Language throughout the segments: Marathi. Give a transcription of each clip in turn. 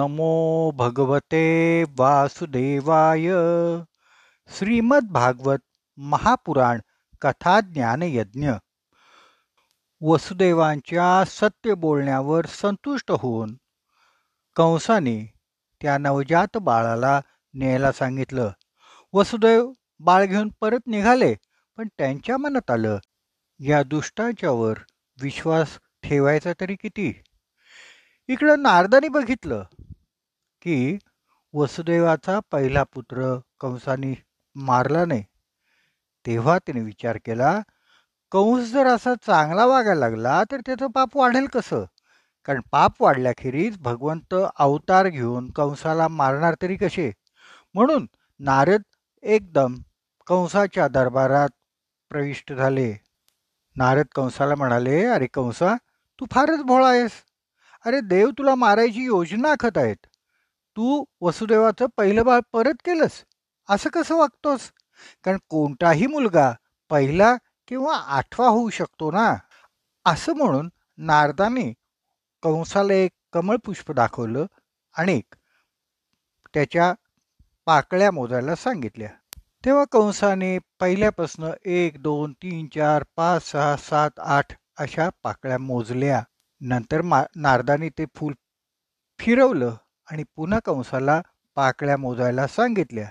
नमो भगवते वासुदेवाय. श्रीमद्भागवत महापुराण कथा ज्ञान यज्ञ. वसुदेवांच्या सत्य बोलण्यावर संतुष्ट होऊन कंसाने त्या नवजात बाळाला न्यायला सांगितलं. वसुदेव बाळ घेऊन परत निघाले, पण त्यांच्या मनात आलं, या दुष्टाच्यावर विश्वास ठेवायचा तरी किती. इकडं नारदाने बघितलं की वसुदेवाचा पहिला पुत्र कंसाने मारला नाही. तेव्हा त्याने विचार केला, कंस जर असा चांगला वागायला लागला तर त्याचं पाप वाढेल कसं. कारण पाप वाढल्याखेरीज भगवंत अवतार घेऊन कंसाला मारणार तरी कसे. म्हणून नारद एकदम कंसाच्या दरबारात प्रविष्ट झाले. नारद कंसाला म्हणाले, अरे कंसा, तू फारच भोळा आहेस. अरे देव तुला मारायची योजना आखत आहेत. तू वसुदेवाचं पहिलं बाळ परत केलंस, असं कसं वागतोस. कारण कोणताही मुलगा पहिला किंवा 8वा होऊ शकतो ना. असं म्हणून नारदाने कंसाला एक कमळ पुष्प दाखवलं आणि त्याच्या पाकळ्या मोजायला सांगितल्या. तेव्हा कंसाने पहिल्यापासून 1 2 3 4 5 6 7 8 अशा पाकळ्या मोजल्या. नंतर नारदाने ते फूल फिरवलं आणि पुन्हा कंसाला पाकळ्या मोजायला सांगितल्या.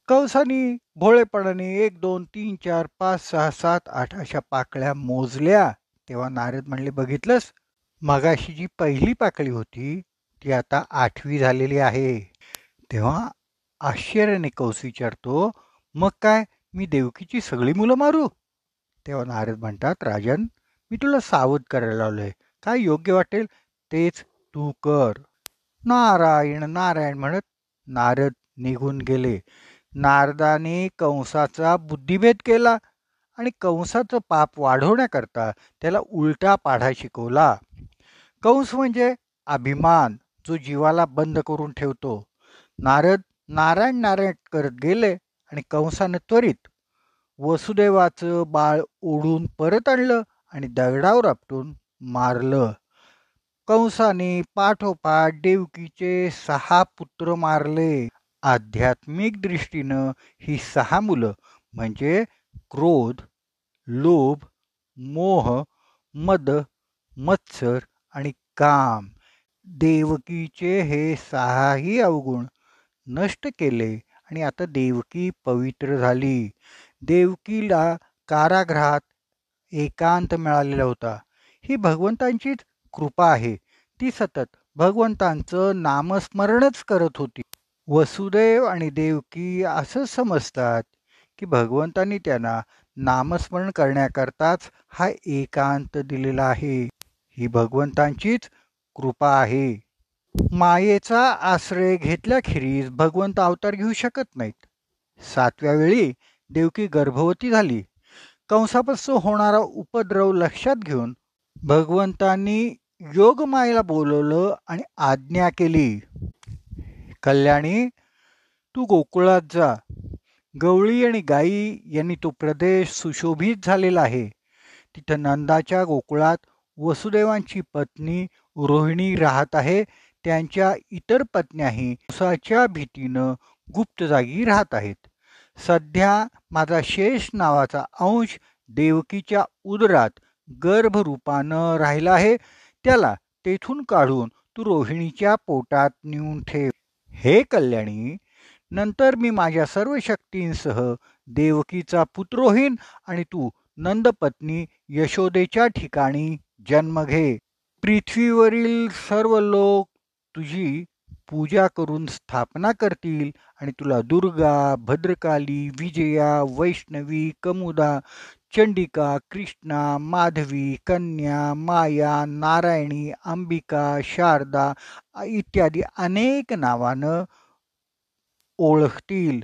कंसाने भोळेपणाने 1 2 3 4 5 6 7 8 अशा पाकळ्या मोजल्या. तेव्हा नारद म्हणले, बघितलंस, मगाशी जी पहिली पाकळी होती ती आता 8वी झालेली आहे. तेव्हा आश्चर्याने कंस विचारतो, मग काय मी देवकीची सगळी मुलं मारू. तेव्हा नारद म्हणतात, राजन, मी तुला सावध करायला लावलंय. काय योग्य वाटेल तेच तू कर. नारायण नारायण म्हणत नारद निघून गेले. नारदाने कंसाचा बुद्धिभेद केला आणि कंसाचं पाप वाढवण्याकरता त्याला उलटा पाढा शिकवला. कंस म्हणजे अभिमान, जो जीवाला बंद करून ठेवतो. नारद नारायण नारायण करत गेले आणि कंसाने त्वरित वसुदेवाचं बाळ ओढून परत आणलं आणि दगडावर आपटून मारलं. कंसाने पाठोपाठ देवकीचे 6 पुत्र मारले. आध्यात्मिक दृष्टीनं ही 6 मुलं म्हणजे क्रोध, लोभ, मोह, मद, मत्सर आणि काम, देवकीचे हे 6ही अवगुण नष्ट केले आणि आता देवकी पवित्र झाली. देवकीला कारागृहात एकांत मिळालेला होता. ही भगवंतांचीच कृपा आहे. ती सतत भगवंतांचं नामस्मरणच करत होती. वसुदेव आणि देवकी असं समजतात की भगवंतांनी त्यांना नामस्मरण करण्याकरताच हा एकांत दिलेला आहे. ही भगवंतांचीच कृपा आहे. मायेचा आश्रय घेतल्याखेरीज भगवंत अवतार घेऊ शकत नाहीत. 7व्या वेळी देवकी गर्भवती झाली. कंसापासून होणारा उपद्रव लक्षात घेऊन भगवंतांनी योगमायेला बोलवलं आणि आज्ञा केली, कल्याणी, तू गोकुळात जा. गवळी आणि गायी यांनी तो प्रदेश सुशोभित झालेला आहे. तिथं नंदाच्या गोकुळात वसुदेवांची पत्नी रोहिणी राहत आहे. त्यांच्या इतर पत्न्याही कंसाच्या भीतीनं गुप्त जागी राहत आहेत. सध्या माझा शेष नावाचा अंश देवकीच्या उदरात गर्भरूपानं राहिला आहे. त्याला तेथून काढून तू रोहिणीच्या पोटात नेऊन ठेव. हे कल्याणी, नंतर मी माझ्या सर्व शक्तींसह देवकीचा पुत्र होईन आणि तू नंदपत्नी यशोदेच्या ठिकाणी जन्म घे. पृथ्वीवरील सर्व लोक तुझी पूजा करून स्थापना करतील आणि तुला दुर्गा, भद्रकाली, विजया, वैष्णवी, कमुदा, चंडिका, कृष्णा, माधवी, कन्या, माया, नारायणी, अंबिका, शारदा इत्यादी अनेक नावानं ओळखतील.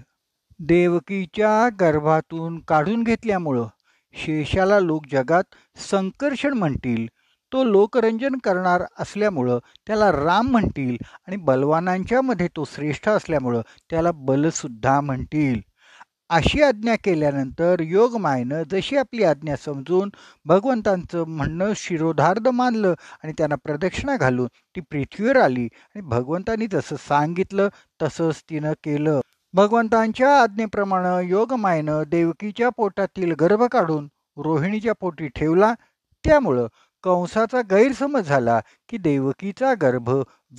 देवकीच्या गर्भातून काढून घेतल्यामुळं शेषाला लोक जगात संकर्षण म्हणतील. तो लोकरंजन करणार असल्यामुळं त्याला राम म्हणतील आणि बलवानांच्या मध्ये तो श्रेष्ठ असल्यामुळं त्याला बलसुद्धा म्हणतील. अशी आज्ञा केल्यानंतर योगमायेनं जशी आपली आज्ञा समजून भगवंतांचं म्हणणं शिरोधार्ध मानलं आणि त्यांना प्रदक्षिणा घालून ती पृथ्वीवर आली आणि भगवंतांनी जसं सांगितलं तसंच तिनं केलं. भगवंतांच्या आज्ञेप्रमाणे योगमायेनं देवकीच्या पोटातील गर्भ काढून रोहिणीच्या पोटी ठेवला. त्यामुळं कंसाचा गैरसमज झाला की देवकीचा गर्भ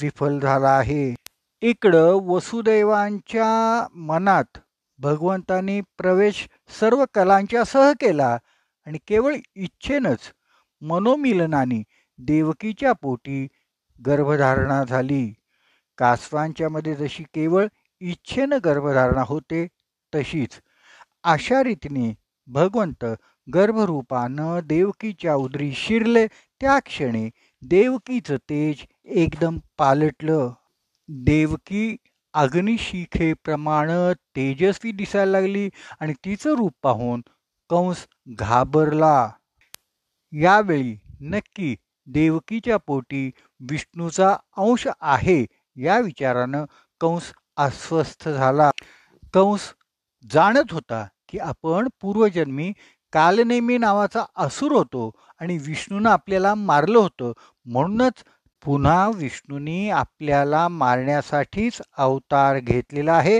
विफल झाला आहे. इकडं वसुदेवांच्या मनात भगवंतांनी प्रवेश सर्व कलांच्या सह केला आणि केवळ इच्छेनंच मनोमिलनाने देवकीच्या पोटी गर्भधारणा झाली. कासवांच्या मध्ये जशी केवळ इच्छेनं गर्भधारणा होते तशीच अशा रीतीने भगवंत गर्भरूपानं देवकीच्या उदरी शिरले. त्या क्षणी देवकीचं तेज एकदम पालटलं. देवकी अग्निशिखेप्रमाणे तेजस्वी दिसायला लागली आणि तिचं रूप पाहून कंस घाबरला. यावेळी नक्की देवकीच्या पोटी विष्णूचा अंश आहे या विचारानं कंस अस्वस्थ झाला. कंस जाणत होता की आपण पूर्वजन्मी कालनेमी नावाचा असुर होतो आणि विष्णूनं आपल्याला मारलं होतं. म्हणूनच पुन्हा विष्णूंनी आपल्याला मारण्यासाठीच अवतार घेतलेला आहे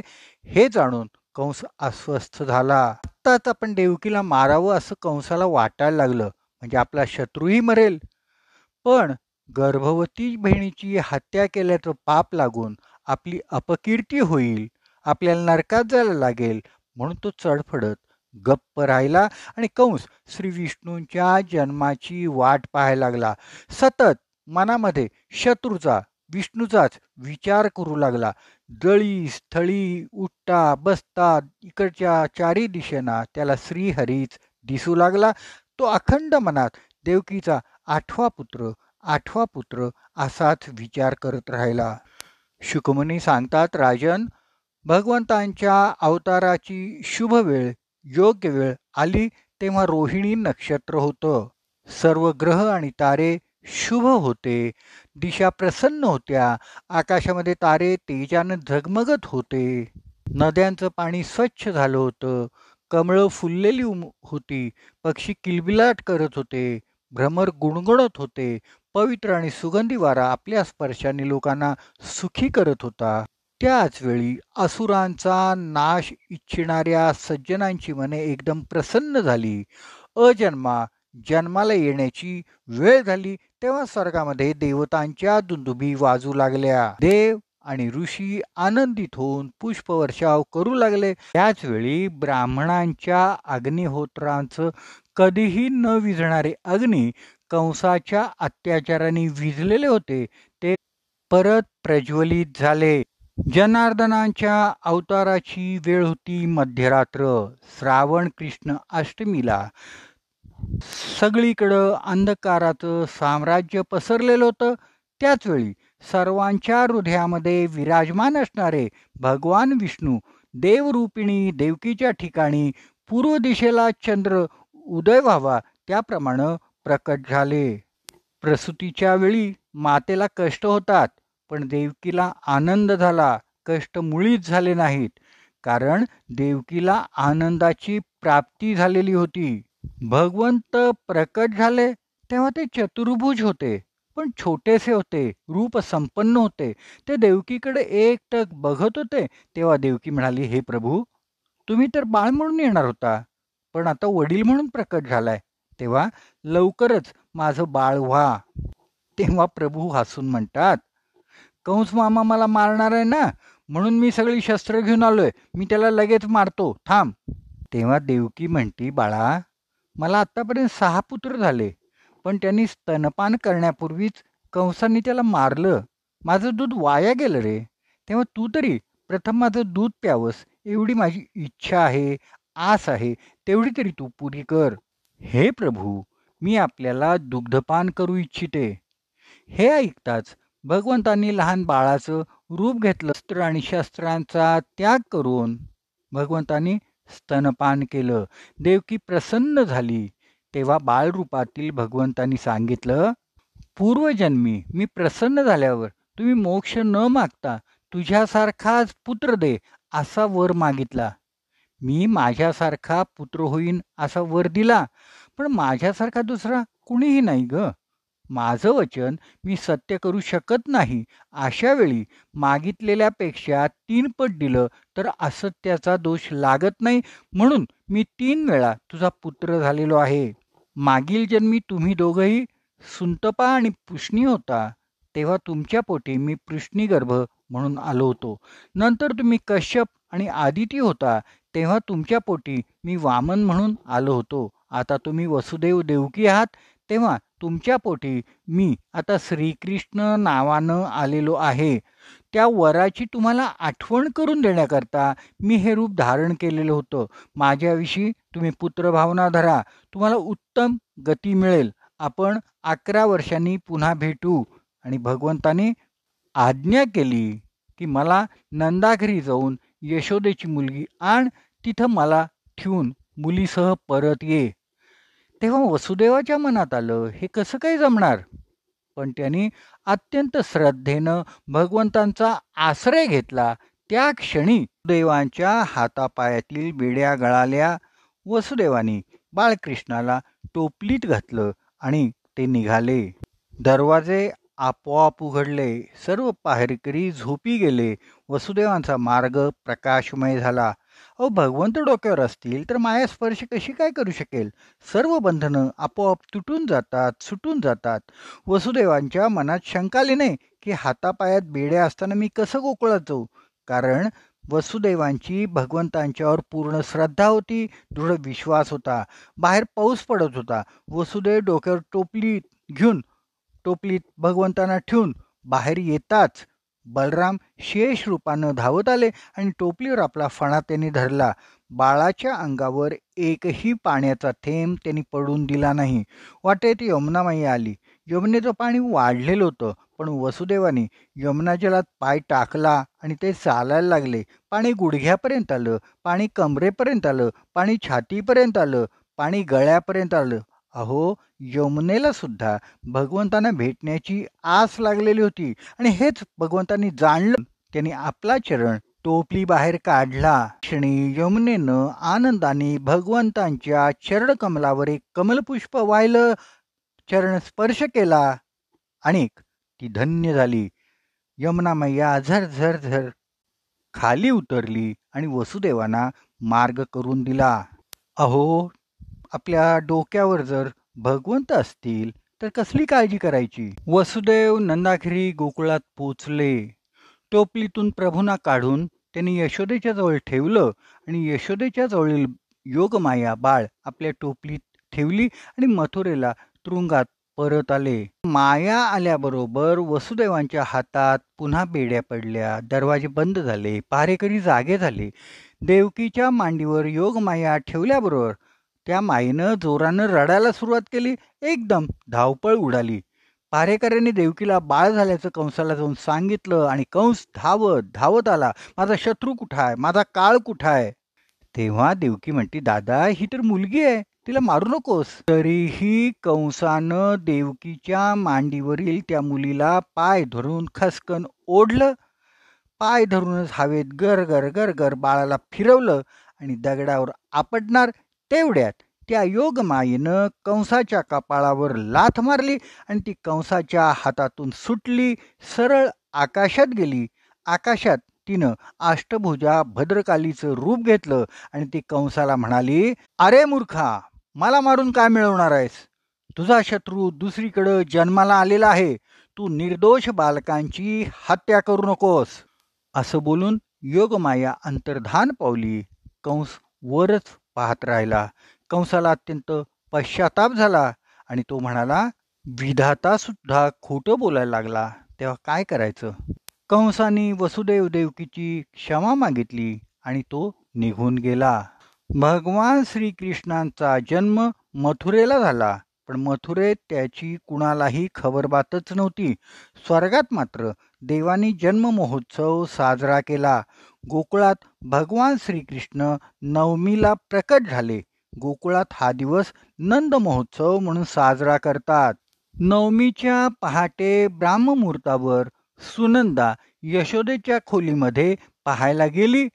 हे जाणून कंस अस्वस्थ झाला. आत्ताच आपण देवकीला मारावं असं कंसाला वाटायला लागलं. म्हणजे आपला शत्रूही मरेल, पण गर्भवती बहिणीची हत्या केल्याचं पाप लागून आपली अपकीर्ती होईल, आपल्याला नरकात जायला लागेल. म्हणून तो चढफडत गप्प राहिला आणि कंस श्री विष्णूंच्या जन्माची वाट पाहायला लागला. सतत मनामध्ये शत्रूचा विष्णूचाच विचार करू लागला. जळी स्थळी उठता बसता इकडच्या चारी दिशेना त्याला श्रीहरीच दिसू लागला. तो अखंड मनात देवकीचा आठवा पुत्र असाच विचार करत राहिला. शुकमुनी सांगतात, राजन, भगवंतांच्या अवताराची शुभ वेळ योग्य वेळ आली तेव्हा रोहिणी नक्षत्र होतं. सर्व ग्रह आणि तारे शुभ होते. दिशा प्रसन्न होत्या. आकाशामध्ये तारे तेजानं झगमगत होते. नद्यांचं पाणी स्वच्छ झालं होतं. कमळं फुललेली होती. पक्षी किलबिलाट करत होते. भ्रमर गुणगुणत होते. पवित्र आणि सुगंधी वारा आपल्या स्पर्शाने लोकांना सुखी करत होता. त्याच वेळी असुरांचा नाश इच्छिणाऱ्या सज्जनांची मने एकदम प्रसन्न झाली. जन्माला येण्याची वेळ झाली तेव्हा स्वर्गामध्ये देवतांच्या दुंदुभी वाजू लागल्या. देव आणि ऋषी आनंदित होऊन पुष्पवर्षाव करू लागले. त्याच वेळी ब्राह्मणांच्या अग्निहोत्रांचं कधीही न विझणारे अग्नी कंसाच्या अत्याचाराने विझलेले होते ते परत प्रज्वलित झाले. जनार्दनांच्या अवताराची वेळ होती मध्यरात्र. श्रावण कृष्ण अष्टमीला सगळीकडं अंधकाराचं साम्राज्य पसरलेलं होतं. त्याच वेळी सर्वांच्या हृदयामध्ये विराजमान असणारे भगवान विष्णू देवरूपिणी देवकीच्या ठिकाणी पूर्व दिशेला चंद्र उदय व्हावा त्याप्रमाणे प्रकट झाले. प्रसूतीच्या वेळी मातेला कष्ट होतात, पण देवकीला आनंद झाला. कष्ट मुळीच झाले नाहीत, कारण देवकीला आनंदाची प्राप्ती झालेली होती. भगवंत प्रकट झाले तेव्हा ते चतुर्भुज होते, पण छोटेसे होते, रूप संपन्न होते. ते देवकीकडे एकटक बघत होते. तेव्हा देवकी म्हणाली, हे प्रभू, तुम्ही तर बाळ म्हणून येणार होता, पण आता वडील म्हणून प्रकट झालाय, तेव्हा लवकरच माझं बाळ व्हा. तेव्हा प्रभू हसून म्हणतात, कंस मामा मला मारणार आहे ना, म्हणून मी सगळी शस्त्र घेऊन आलोय. मी त्याला लगेच मारतो, थांब. तेव्हा देवकी म्हणती, बाळा, मला आतापर्यंत 6 पुत्र झाले, पण त्यांनी स्तनपान करण्यापूर्वीच कंसांनी त्याला मारलं. माझं दूध वाया गेलं रे. तेव्हा तू तरी प्रथम माझं दूध प्यावंस एवढी माझी इच्छा आहे, आस आहे. तेवढी तरी तू पुरी कर. हे प्रभू, मी आपल्याला दुग्धपान करू इच्छिते. हे ऐकताच भगवंतांनी लहान बाळाचं रूप घेतलं. अस्त्र आणि शस्त्रांचा त्याग करून भगवंतांनी स्तनपान केलं. देवकी प्रसन्न झाली. तेव्हा बाळरूपातील भगवंतांनी सांगितलं, पूर्वजन्मी मी प्रसन्न झाल्यावर तुम्ही मोक्ष न मागता तुझ्यासारखाच पुत्र दे असा वर मागितला. मी माझ्यासारखा पुत्र होईन असा वर दिला, पण माझ्यासारखा दुसरा कुणीही नाही ग. माझं वचन मी सत्य करू शकत नाही. अशा वेळी मागितलेल्यापेक्षा 3 पट दिलं तर असत्याचा दोष लागत नाही, म्हणून मी 3 वेळा तुझा पुत्र झालेलो आहे. मागील जन्मी तुम्ही दोघंही सुंतपा आणि पुष्णी होता, तेव्हा तुमच्या पोटी मी पृष्णीगर्भ म्हणून आलो होतो. नंतर तुम्ही कश्यप आणि आदिती होता, तेव्हा तुमच्या पोटी मी वामन म्हणून आलो होतो. आता तुम्ही वसुदेव देवकी आहात, तेव्हा तुमच्या पोटी मी आता श्रीकृष्ण नावानं आलेलो आहे. त्या वराची तुम्हाला आठवण करून देण्याकरता मी हे रूप धारण केलेलं होतं. माझ्याविषयी तुम्ही पुत्रभावना धरा, तुम्हाला उत्तम गती मिळेल. आपण 11 वर्षांनी पुन्हा भेटू. आणि भगवंताने आज्ञा केली की मला नंदाघरी जाऊन यशोदेची मुलगी आण, तिथं मला ठेवून मुलीसह परत ये. तेव्हा वसुदेवाच्या मनात आलं, हे कसं काय जमणार? पण त्यांनी अत्यंत श्रद्धेनं भगवंतांचा आश्रय घेतला. त्या क्षणी देवांच्या हातापायातील बेड्या गळाल्या. वसुदेवानी बाळकृष्णाला टोपलीत घातलं आणि ते निघाले. दरवाजे आपोआप उघडले. सर्व पहारेकरी झोपी गेले. वसुदेवांचा मार्ग प्रकाशमय झाला. अहो, भगवंत डोक्यावर असतील तर माया स्पर्श कशी काय करू शकेल? सर्व बंधनं आपोआप तुटून जातात, सुटून जातात. वसुदेवांच्या मनात शंका आली नाही की हातापायात बेड्या असताना मी कसं गोकुळात जाऊ. कारण वसुदेवांची भगवंतांच्यावर पूर्ण श्रद्धा होती, दृढ विश्वास होता. बाहेर पाऊस पडत होता. वसुदेव डोक्यावर टोपलीत भगवंतांना ठेवून बाहेर येताच बलराम शेष रूपानं धावत आले आणि टोपलीवर आपला फणा त्यांनी धरला. बाळाच्या अंगावर एकही पाण्याचा थेंब त्यांनी पडून दिला नाही. वाटेत यमुनामाई आली. यमुनेचं पाणी वाढलेलं होतं, पण वसुदेवाने यमुना जलात पाय टाकला आणि ते चालायला लागले. पाणी गुडघ्यापर्यंत आलं, पाणी कमरेपर्यंत आलं, पाणी छातीपर्यंत आलं, पाणी गळ्यापर्यंत आलं. अहो, यमुनेला सुद्धा भगवंतांना भेटण्याची आस लागलेली होती आणि हेच भगवंतांनी जाणलं. त्यांनी आपला चरण टोपली बाहेर काढला. क्षणी यमुनेनं आनंदाने भगवंतांच्या चरणकमलावर एक कमलपुष्प वाहिलं, चरण स्पर्श केला आणि ती धन्य झाली. यमुना मैया झर झर खाली उतरली आणि वसुदेवांना मार्ग करून दिला. अहो, आपल्या डोक्यावर जर भगवंत असतील तर कसली काळजी करायची. वसुदेव नंदाघरी गोकुळात पोचले. टोपलीतून प्रभूंना काढून त्यांनी यशोदेच्या जवळ ठेवलं आणि यशोदेच्या जवळील योगमाया बाळ आपल्या टोपलीत ठेवली आणि मथुरेला तुरुंगात परत आले. माया आल्याबरोबर वसुदेवांच्या हातात पुन्हा बेड्या पडल्या. दरवाजे बंद झाले. पहारेकरी जागे झाले. देवकीच्या मांडीवर योगमाया ठेवल्याबरोबर त्या माईनं जोरानं रडायला सुरुवात केली. एकदम धावपळ उडाली. पहारेकऱ्यांनी देवकीला बाळ झाल्याचं कंसाला जाऊन सांगितलं आणि कंस धावत धावत आला. माझा शत्रू कुठं आहे, माझा काळ कुठं आहे? तेव्हा देवकी म्हणती, दादा ही तर मुलगी आहे, तिला मारू नकोस. तरीही कंसानं देवकीच्या मांडीवरील त्या मुलीला पाय धरून खसकन ओढलं. पाय धरूनच हवेत गर गर गर गर बाळाला फिरवलं आणि दगडावर आपटणार तेवढ्यात त्या योगमायेनं कंसाच्या कपाळावर लाथ मारली आणि ती कंसाच्या हातातून सुटली, सरळ आकाशात गेली. आकाशात तिनं अष्टभुजा भद्रकालीचं रूप घेतलं आणि ती कंसाला म्हणाली, अरे मूर्खा, मला मारून काय मिळवणार आहेस? तुझा शत्रू दुसरीकडं जन्माला आलेला आहे. तू निर्दोष बालकांची हत्या करू नकोस. असं बोलून योगमाया अंतर्धान पावली. कंस वरच पाहत राहिला. कंसाला अत्यंत पश्चाताप झाला आणि तो म्हणाला, विधाता सुद्धा खोटं बोलायला लागला, तेव्हा काय करायचं? कंसाने वसुदेव देवकीची क्षमा मागितली आणि तो निघून गेला. भगवान श्रीकृष्णांचा जन्म मथुरेला झाला, पण मथुरेत त्याची कुणालाही खबरबातच नव्हती. स्वर्गात मात्र देवानी जन्म महोत्सव साजरा केला. गोकुळात भगवान श्रीकृष्ण नवमीला प्रकट झाले. गोकुळात हा दिवस नंद महोत्सव म्हणून साजरा करतात. नवमीच्या पहाटे ब्राह्ममुहूर्तावर सुनंदा यशोदेच्या खोलीमध्ये पाहायला गेली.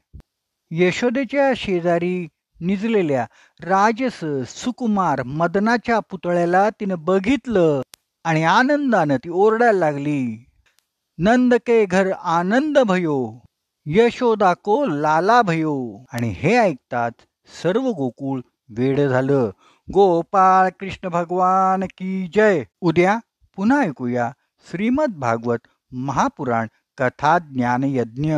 यशोदेच्या शेजारी निजलेल्या राजस सुकुमार मदनाच्या पुतळ्याला तिनं बघितलं आणि आनंदानं ती ओरडायला लागली, नंद के घर आनंद भयो, यशोदा को लाला भयो. आणि हे ऐकताच सर्व गोकुळ वेड झालं. गोपाळ कृष्ण भगवान की जय. उद्या पुन्हा ऐकूया श्रीमद भागवत महापुराण कथा ज्ञान यज्ञ.